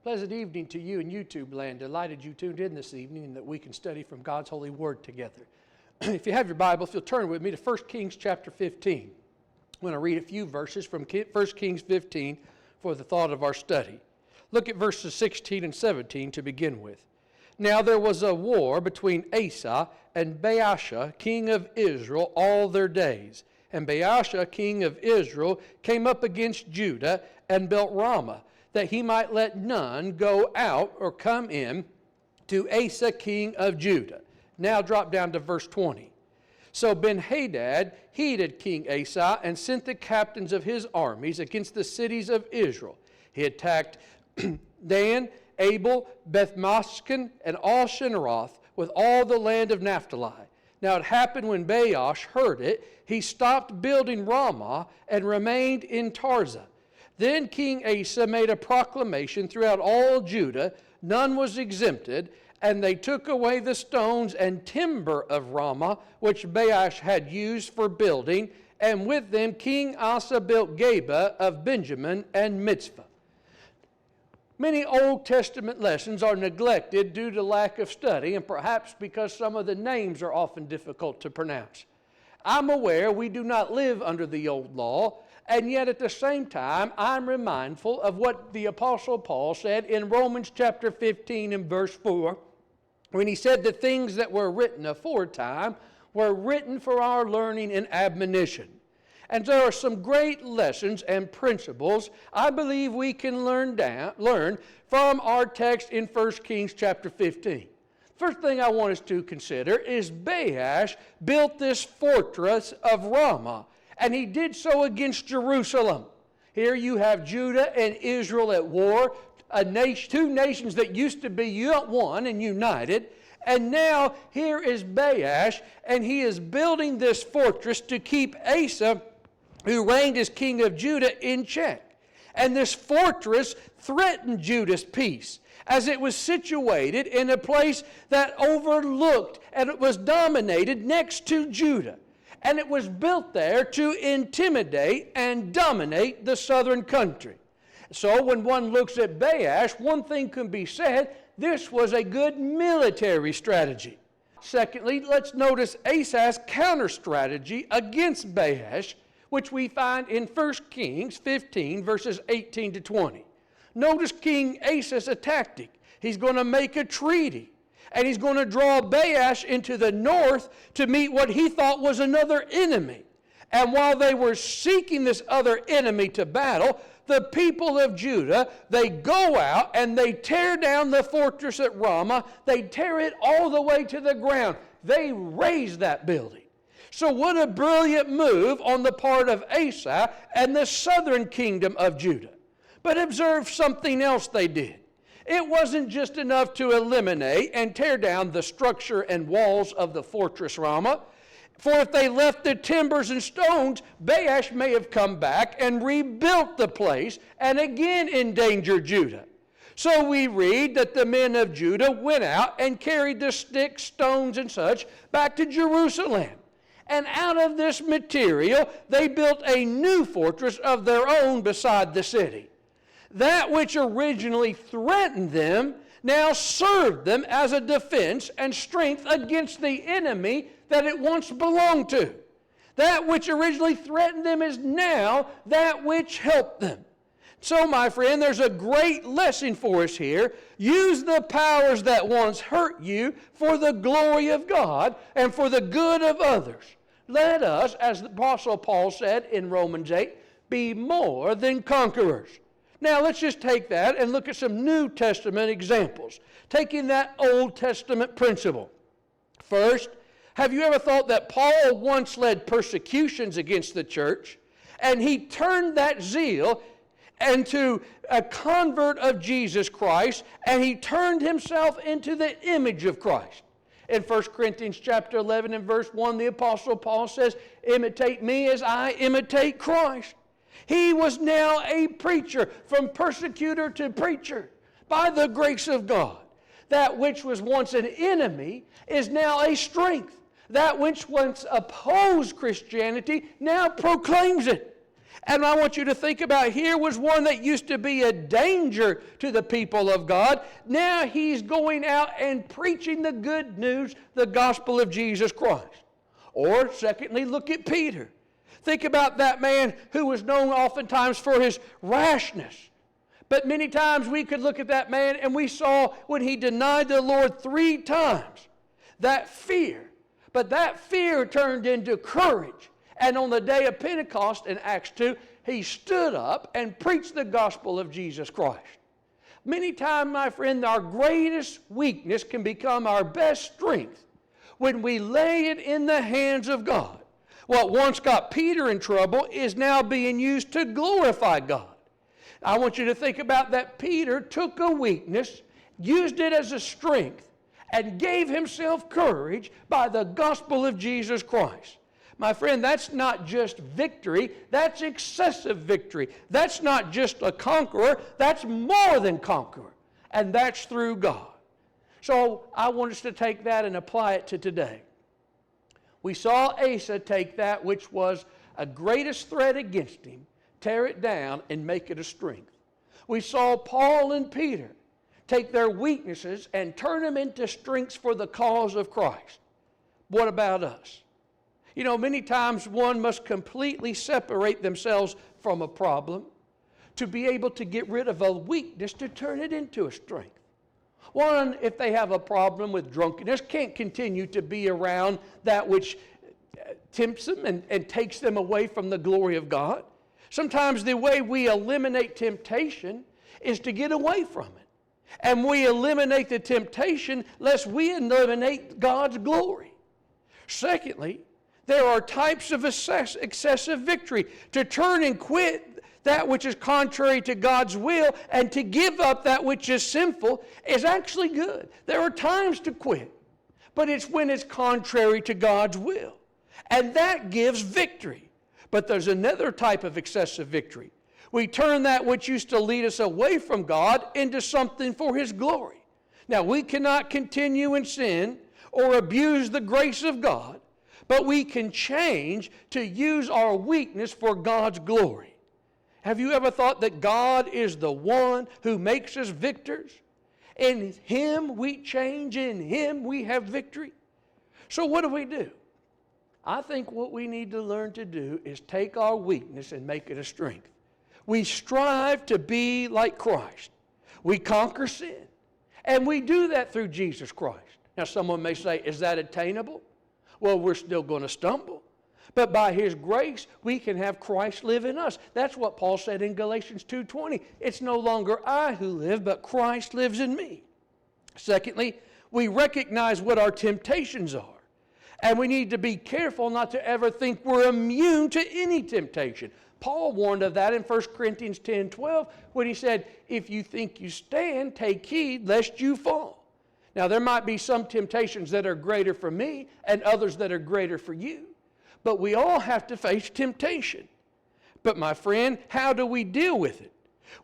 Pleasant evening to you in YouTube land. Delighted you tuned in this evening and that we can study from God's holy word together. If you have your Bible, if you'll turn with me to 1 Kings chapter 15. I'm going to read a few verses from 1 Kings 15 for the thought of our study. Look at verses 16 and 17 to begin with. Now there was a war between Asa and Baasha, king of Israel, all their days. And Baasha, king of Israel, came up against Judah and built Ramah, that he might let none go out or come in to Asa, king of Judah. Now drop down to verse 20. So Ben-Hadad heeded King Asa and sent the captains of his armies against the cities of Israel. He attacked Dan, Abel, Beth-Maskin, and all Shinneroth with all the land of Naphtali. Now it happened when Baash heard it, he stopped building Ramah and remained in Tarzah. Then King Asa made a proclamation throughout all Judah, none was exempted, and they took away the stones and timber of Ramah, which Baash had used for building, and with them King Asa built Geba of Benjamin and Mitzvah. Many Old Testament lessons are neglected due to lack of study, and perhaps because some of the names are often difficult to pronounce. I'm aware we do not live under the old law, and yet at the same time, I'm remindful of what the Apostle Paul said in Romans chapter 15 and verse 4, when he said the things that were written aforetime were written for our learning and admonition. And there are some great lessons and principles I believe we can learn from our text in 1 Kings chapter 15. First thing I want us to consider is Baash built this fortress of Ramah, and he did so against Jerusalem. Here you have Judah and Israel at war, two nations that used to be one and united. And now here is Baash, and he is building this fortress to keep Asa, who reigned as king of Judah, in check. And this fortress threatened Judah's peace, as it was situated in a place that overlooked and it was dominated next to Judah. And it was built there to intimidate and dominate the southern country. So when one looks at Baash, one thing can be said, this was a good military strategy. Secondly, let's notice Asa's counter strategy against Baash, which we find in 1 Kings 15, verses 18 to 20. Notice King Asa's tactic. He's going to make a treaty, and he's going to draw Baash into the north to meet what he thought was another enemy. And while they were seeking this other enemy to battle, the people of Judah, they go out and they tear down the fortress at Ramah. They tear it all the way to the ground. They raze that building. So what a brilliant move on the part of Asa and the southern kingdom of Judah. But observe something else they did. It wasn't just enough to eliminate and tear down the structure and walls of the fortress Ramah. For if they left the timbers and stones, Baash may have come back and rebuilt the place and again endangered Judah. So we read that the men of Judah went out and carried the sticks, stones, and such back to Jerusalem. And out of this material, they built a new fortress of their own beside the city. That which originally threatened them now served them as a defense and strength against the enemy that it once belonged to. That which originally threatened them is now that which helped them. So, my friend, there's a great lesson for us here. Use the powers that once hurt you for the glory of God and for the good of others. Let us, as the Apostle Paul said in Romans 8, be more than conquerors. Now, let's just take that and look at some New Testament examples, taking that Old Testament principle. First, have you ever thought that Paul once led persecutions against the church, and he turned that zeal into a convert of Jesus Christ, and he turned himself into the image of Christ? In 1 Corinthians chapter 11 and verse 1, the Apostle Paul says, imitate me as I imitate Christ. He was now a preacher, from persecutor to preacher, by the grace of God. That which was once an enemy is now a strength. That which once opposed Christianity now proclaims it. And I want you to think about, here was one that used to be a danger to the people of God. Now he's going out and preaching the good news, the gospel of Jesus Christ. Or secondly, look at Peter. Think about that man who was known oftentimes for his rashness. But many times we could look at that man and we saw when he denied the Lord 3 times, that fear. But that fear turned into courage. And on the day of Pentecost in Acts 2, he stood up and preached the gospel of Jesus Christ. Many times, my friend, our greatest weakness can become our best strength when we lay it in the hands of God. What once got Peter in trouble is now being used to glorify God. I want you to think about that. Peter took a weakness, used it as a strength, and gave himself courage by the gospel of Jesus Christ. My friend, that's not just victory, that's excessive victory. That's not just a conqueror, that's more than conqueror. And that's through God. So I want us to take that and apply it to today. We saw Asa take that which was a greatest threat against him, tear it down and make it a strength. We saw Paul and Peter take their weaknesses and turn them into strengths for the cause of Christ. What about us? You know, many times one must completely separate themselves from a problem to be able to get rid of a weakness to turn it into a strength. One, if they have a problem with drunkenness, can't continue to be around that which tempts them and takes them away from the glory of God. Sometimes the way we eliminate temptation is to get away from it. And we eliminate the temptation lest we eliminate God's glory. Secondly, there are types of excessive victory. To turn and quit that which is contrary to God's will and to give up that which is sinful is actually good. There are times to quit, but it's when it's contrary to God's will. And that gives victory. But there's another type of excessive victory. We turn that which used to lead us away from God into something for His glory. Now, we cannot continue in sin or abuse the grace of God, but we can change to use our weakness for God's glory. Have you ever thought that God is the one who makes us victors? In Him we change, in Him we have victory. So what do? I think what we need to learn to do is take our weakness and make it a strength. We strive to be like Christ. We conquer sin. And we do that through Jesus Christ. Now someone may say, is that attainable? Well, we're still going to stumble. But by His grace, we can have Christ live in us. That's what Paul said in Galatians 2:20. It's no longer I who live, but Christ lives in me. Secondly, we recognize what our temptations are. And we need to be careful not to ever think we're immune to any temptation. Paul warned of that in 1 Corinthians 10:12 when he said, if you think you stand, take heed lest you fall. Now, there might be some temptations that are greater for me and others that are greater for you. But we all have to face temptation. But my friend, how do we deal with it?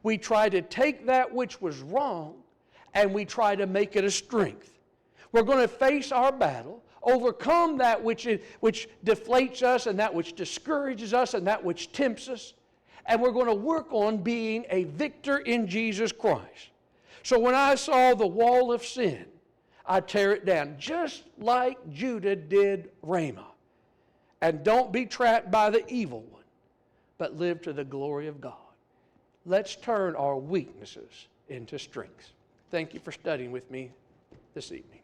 We try to take that which was wrong and we try to make it a strength. We're going to face our battle, overcome that which deflates us and that which discourages us and that which tempts us. And we're going to work on being a victor in Jesus Christ. So when I saw the wall of sin, I tear it down, just like Judah did Ramah. And don't be trapped by the evil one, but live to the glory of God. Let's turn our weaknesses into strengths. Thank you for studying with me this evening.